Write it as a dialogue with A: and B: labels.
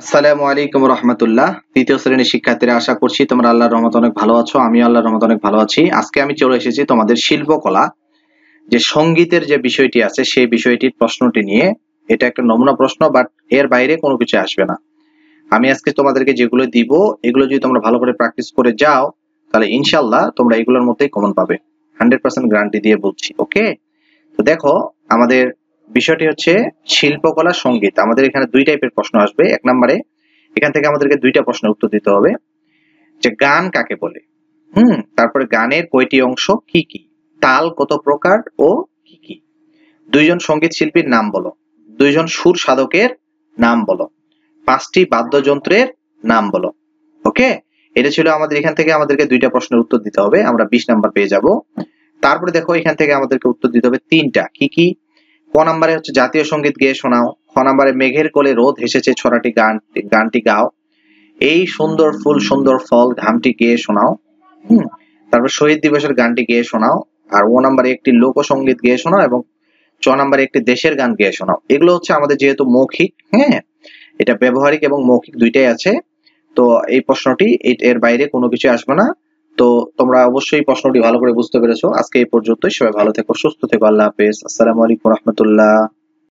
A: আসসালামু আলাইকুম রহমতুল্লাহ। তৃতীয় শ্রেণীর শিক্ষার্থীরা, আশা করছি তোমরা আল্লাহর রহমতে অনেক ভালো আছো। আমি আল্লাহর রহমতে অনেক ভালো আছি। আজকে আমি চলে এসেছি তোমাদের শিল্পকলা যে সঙ্গীতের যে বিষয়টি আছে সেই বিষয়টির প্রশ্নটি নিয়ে। এটা একটা নমুনা প্রশ্ন, বাট এর বাইরে কোনো কিছু আসবে না। আমি আজকে তোমাদেরকে যেগুলো দিব এগুলো যদি তোমরা ভালো করে প্র্যাকটিস করে যাও তাহলে ইনশাল্লাহ তোমরা এগুলোর মধ্যেই কমন পাবে। 100% গ্যারান্টি দিয়ে বলছি। ওকে, তো দেখো, আমাদের বিষয়টি হচ্ছে শিল্পকলা সঙ্গীত। আমাদের এখানে দুই টাইপের প্রশ্ন আসবে। এক নম্বরে এখান থেকে আমাদেরকে দুইটা প্রশ্নের উত্তর দিতে হবে, যে গান কাকে বলে, তারপরে গানের কয়টি অংশ, কি কি, তাল কত প্রকার ও কি কি, দুইজন সঙ্গীত শিল্পীর নাম বলো, দুইজন সুর সাধকের নাম বলো, পাঁচটি বাদ্যযন্ত্রের নাম বলো। ওকে, এটা ছিল আমাদের। এখান থেকে আমাদেরকে দুইটা প্রশ্নের উত্তর দিতে হবে, আমরা 20 নাম্বার পেয়ে যাব। তারপরে দেখো, এখান থেকে আমাদেরকে উত্তর দিতে হবে তিনটা, কি কি। ক নাম্বারে হচ্ছে জাতীয় সঙ্গীত গেয়ে শোনাও। খ নাম্বারে মেঘের কোলে রোদ হেসেছে ছড়াটি গানটি গাও। এই সুন্দর ফুল সুন্দর ফল ঘামটি গেয়ে শোনাও। তারপর শহীদ দিবসের গানটি গেয়ে শোনাও। আর ও নাম্বারে একটি লোকসঙ্গীত গেয়ে শোনাও, এবং চ নাম্বারে একটি দেশের গান গেয়ে শোনাও। এগুলো হচ্ছে আমাদের যেহেতু মৌখিক, এটা ব্যবহারিক এবং মৌখিক দুইটাই আছে। তো এই প্রশ্নটি এর বাইরে কোনো কিছু আসবে না। তো তোমরা অবশ্যই প্রশ্নটি ভালো করে বুঝতে পেরেছো। আজকে এই পর্যন্তই। সবাই ভালো থেকো, সুস্থ থেকো। আল্লাহ হাফেজ। আসসালামু আলাইকুম রহমতুল্লাহ।